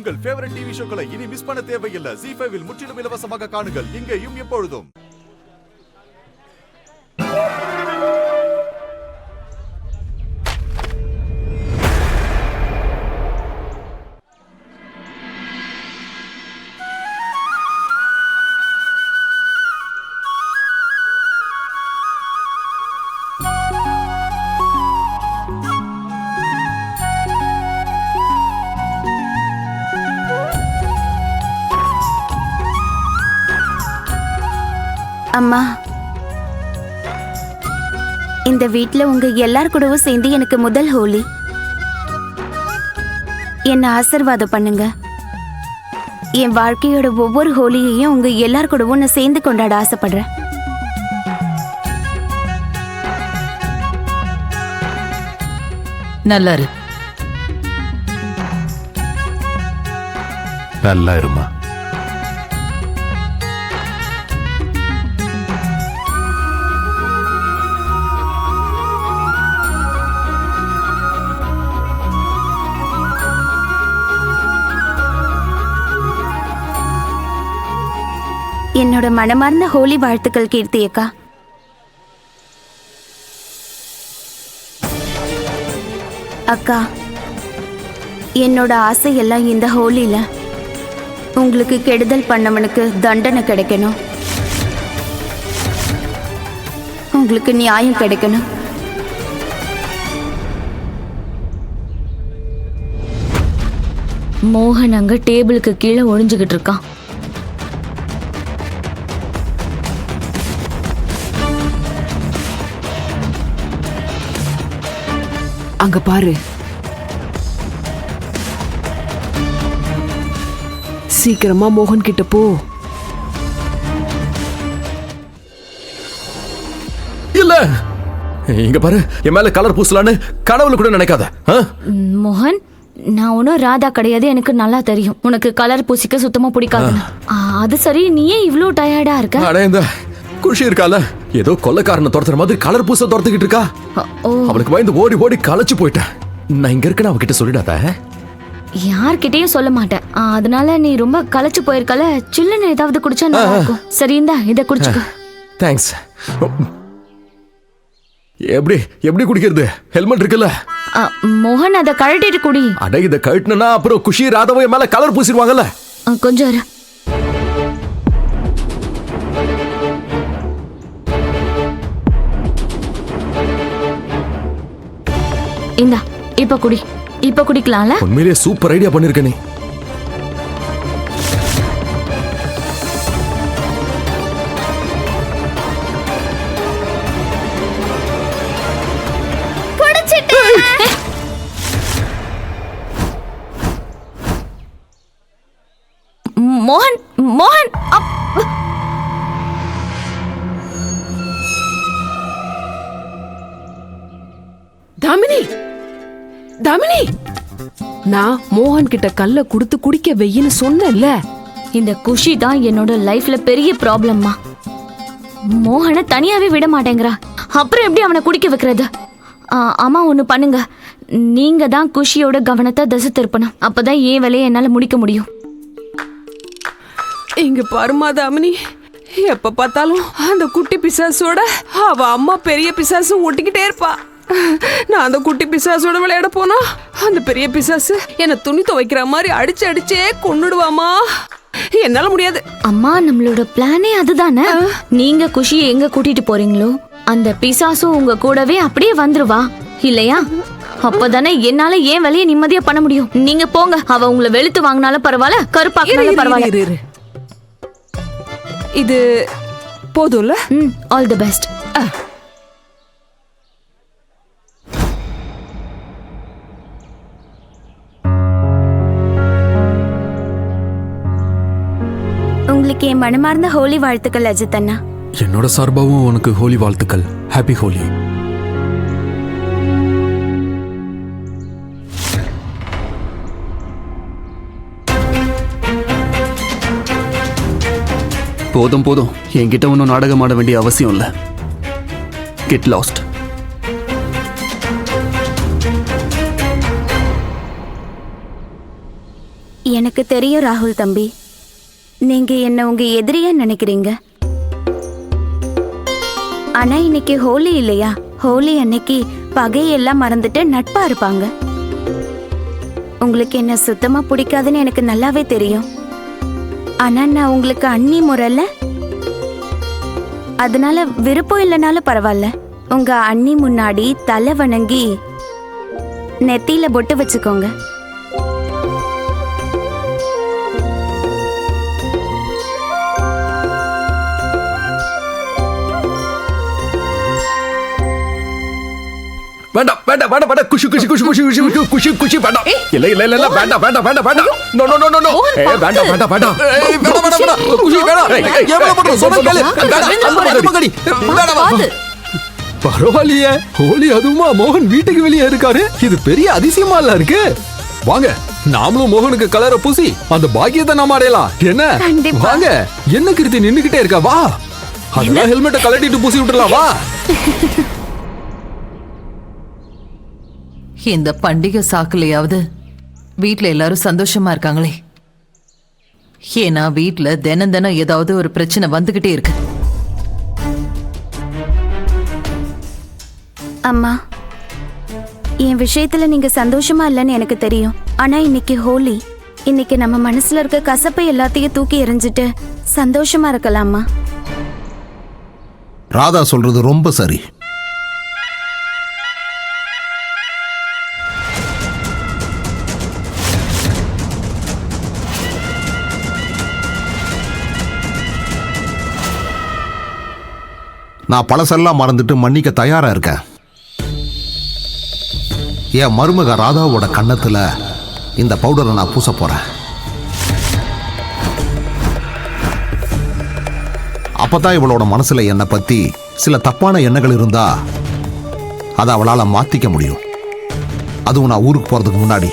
உங்கள் favourite TV ஷோக்களை இனி miss பண்ண தேவையில்லை. ZEE5 இல் முற்றிலும் இலவசமாக காணுங்கள். இங்கேயும் எப்பொழுதும். அம்மா, இந்த வீட்ல உங்க எல்லார் கூடவும் சேர்ந்து எனக்கு முதல் ஹோலி. என்ன ஆசீர்வாதம் பண்ணுங்க. என் வாழ்க்கையோட ஒவ்வொரு ஹோலியையும் உங்க எல்லார் கூடவும் நான் சேர்ந்து கொண்டாட ஆசைப்படுறேன். நல்லா இரு. நல்லா இருமா. என்னோட மனமார்ந்த ஹோலி வாழ்த்துக்கள் கீர்த்தி அக்கா. அக்கா, என்னோட ஆசையெல்லாம் இந்த ஹோலியில உங்களுக்கு கெடுதல் பண்ணவனுக்கு தண்டனை கிடைக்கணும், உங்களுக்கு நியாயம் கிடைக்கணும். மோகன் அங்க டேபிளுக்கு கீழே ஒளிஞ்சுகிட்டு இருக்கான். அங்க பாரு. சீக்கிரமா மோகன் கிட்ட போ. இல்ல, இங்க பாரு, என் மேல கலர் பூசலான்னு கனவுல கூட நினைக்காத. மோகன், நான் ஒன்னும் ராதா கிடையாது, எனக்கு நல்லா தெரியும் உனக்கு கலர் பூசிக்க சுத்தமா பிடிக்காது. அது சரி, நீ ஏன் இவ்ளோ டயர்டா இருக்க? அட, இந்த குஷி இருக்கால, ஏதோ கொள்ளைக்காரனை துரத்துற மாதிரி கலர் பூச துரத்துக்கிட்டு இருக்கா. அவளுக்கு பயந்து ஓடி ஓடி களைச்சு போயிட்டேன். நான் இங்க இருக்கேன்னு அவகிட்ட சொல்லிடாத. யார்கிட்டயும் சொல்ல மாட்டேன். அதனால நீ ரொம்ப களைச்சு போயிருக்கல, சில்லுன்னு ஏதாவது குடிச்சா நல்லா இருக்கும். சரி, இந்தா இதை குடிச்சுக்க. தேங்க்ஸ். எப்படி எப்படி குடிக்கிறது? ஹெல்மெட் இருக்குல்ல? மோகன், அதை கழட்டிட்டு குடி. அட, இதை கழட்டினா அப்புறம் குஷி ராதவ மேல கலர் பூசிடுவாங்கல்ல. கொஞ்சம் இரு. இந்தா, இப்ப குடி. இப்ப குடிக்கலாம்ல? உண்மையிலேயே சூப்பர் ஐடியா பண்ணிருக்க நீ. மோகன், மோகன், தாமினி, தாமினி, நான் மோகன் கிட்ட கல்ல குடுத்து குடிக்க வெயின்னு சொன்னேன்ல. இந்த குஷி தான் என்னோட லைஃப்ல பெரிய ப்ராப்ளம்மா. மோகனை தனியாவே விட மாட்டேங்கிறா. அப்புறம் எப்படி அவனை குடிக்க வைக்கிறது? அம்மா, ஒண்ணு பண்ணுங்க. நீங்க தான் குஷியோட கவனத்தை திசை திருப்பணும். அப்பதான் ஏன் வேலையை என்னால முடிக்க முடியும். இங்க பாருமா தாமினி, எப்ப பார்த்தாலும் அந்த குட்டி பிசாசோட அவ அம்மா பெரிய பிசாசு ஒட்டிக்கிட்டே இருப்பா. நான் அந்த குட்டி பிசாசோட விளையாட போனா அந்த பெரிய பிசாசு என்ன துணி துவைக்கிற மாதிரி அடிச்சு அடிச்சே கொன்னுடுவாமா. என்னால முடியாது. அம்மா, நம்மளோட பிளானே அதுதானே. நீங்க குஷியை எங்க கூட்டிட்டு போறீங்களோ அந்த பிசாசும் உங்க கூடவே அப்படியே வந்துருவா, இல்லையா? அப்பதானே என்னால ஏன் வேலையை நிம்மதியா பண்ண முடியும். நீங்க போங்க. அவ உங்களை வெளுத்து வாங்கினாலும் பரவாயில்ல, கருப்பாக்கினாலும் பரவாயில்ல. இது போதும்ல? All the best. உங்களுக்கு என் மனமார்ந்த ஹோலி வாழ்த்துக்கள் அஜித் அண்ணா. என்னோட சார்பாவும் உனக்கு ஹோலி வாழ்த்துக்கள். ஹாப்பி ஹோலி. போதும் போதும், என்கிட்ட ஒன்றும் நாடகம் ஆட வேண்டிய அவசியம் இல்லை. Get lost. எனக்கு தெரியும் ராகுல் தம்பி, நீங்க என்ன உங்க எதிரியா நினைக்கிறீங்க. ஆனா இன்னைக்கு ஹோலி இல்லையா? ஹோலி அன்னைக்கு பகையெல்லாம் மறந்துட்டு நட்பா இருப்பாங்க. உங்களுக்கு என்ன சுத்தமா பிடிக்காதுன்னு எனக்கு நல்லாவே தெரியும். ஆனா நான் உங்களுக்கு அண்ணி முறைல, அதனால விருப்பம் இல்லைனாலும் பரவாயில்ல, உங்க அண்ணி முன்னாடி தலை வணங்கி நெத்தியில பொட்டு வச்சுக்கோங்க. வேண்டாம் வேண்டாம் வேண்டாம் வேண்டாம் குஷி குஷி குஷி குஷி குஷி குஷி குஷி குஷி வேண்டாம். இல்ல இல்ல இல்ல இல்ல வேண்டாம் வேண்டாம் வேண்டாம் வேண்டாம். No no no no no. வேண்டாம் வேண்டாம் வேண்டாம். வேண்டாம் வேண்டாம் வேண்டாம் குஷி வேண்டாம். எவ்வளவு பண்ற சொன்ன கேளு. வேண்டாம். பரவாயில்லையே, ஹோலி அதுவுமா மோகன் வீட்டுக்கு வெளியே இருக்காரு. இது பெரிய அதிசயமா இல்ல இருக்கு. வாங்க நாமளும் மோகனுக்கு கலரை பூசி அந்த பாக்கியத்தை நாம அடையலாம். என்ன கண்டிப்பா. வாங்க. என்ன கிருத்தி நின்னுகிட்டே இருக்கா? வா, அதெல்லாம் ஹெல்மெட்டை கலட்டிட்டு பூசி விட்டுலாம். வா. இந்த பண்டிகை சாக்குலையாவது வீட்ல எல்லாரும் சந்தோஷமா இருக்காங்களே. ஏன்னா வீட்ல தினம் தினம் ஏதாவது ஒரு பிரச்சனை வந்துகிட்டே இருக்கு. அம்மா, என் விஷயத்துல நீங்க சந்தோஷமா இல்லைன்னு எனக்கு தெரியும். ஆனா இன்னைக்கு ஹோலி, இன்னைக்கு நம்ம மனசுல இருக்க கசப்பை எல்லாத்தையும் தூக்கி எறிஞ்சிட்டு சந்தோஷமா இருக்கலாமா? ராதா சொல்றது ரொம்ப சரி. நான் பழசெல்லாம் மறந்துட்டு மன்னிக்க தயாரா இருக்கேன். என் மருமக ராதாவோட கன்னத்துல இந்த பவுடரை நான் பூச போறேன். அப்பதான் இவளோட மனசுல என்னை பத்தி சில தப்பான எண்ணங்கள் இருந்தா அதை அவளால மாத்திக்க முடியும். அதுவும் நான் ஊருக்கு போறதுக்கு முன்னாடி.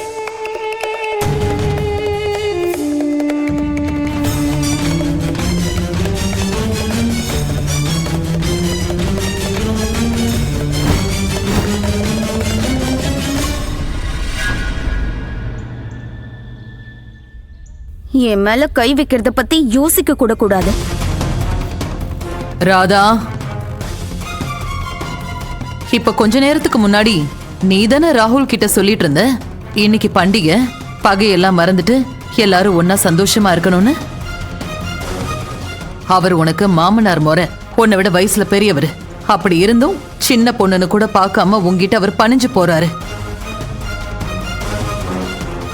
என் மேல கை வைக்கிறத பத்தி யோசிக்க கூட கூடாது. ராதா, இப்ப கொஞ்ச நேரத்துக்கு முன்னாடி நீதானே ராகுல் கிட்ட சொல்லிட்டு இருந்த இன்னைக்கு பண்டிகை, பகையெல்லாம் மறந்துட்டு எல்லாரும் ஒன்னா சந்தோஷமா இருக்கணும்னு. அவர் உனக்கு மாமனார் முறை, உன்னை விட வயசுல பெரியவர். அப்படி இருந்தும் சின்ன பொண்ணுன்னு கூட பார்க்காம உங்ககிட்ட அவர் பணிஞ்சு போறாரு.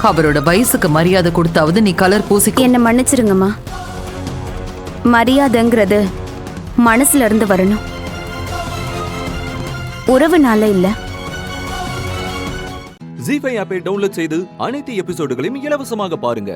அவரோட வயசுக்கு மரியாதை கொடுத்தாவது நீ கலர் பூசிக்க. என்ன மன்னிச்சிருங்கம்மா. மரியாதைங்கிறது மனசுல இருந்து வரணும், உறவுனால இல்ல. ஜீ5 ஆப்பை டவுன்லோட் செய்து அனைத்து எபிசோடுகளையும் இலவசமாக பாருங்க.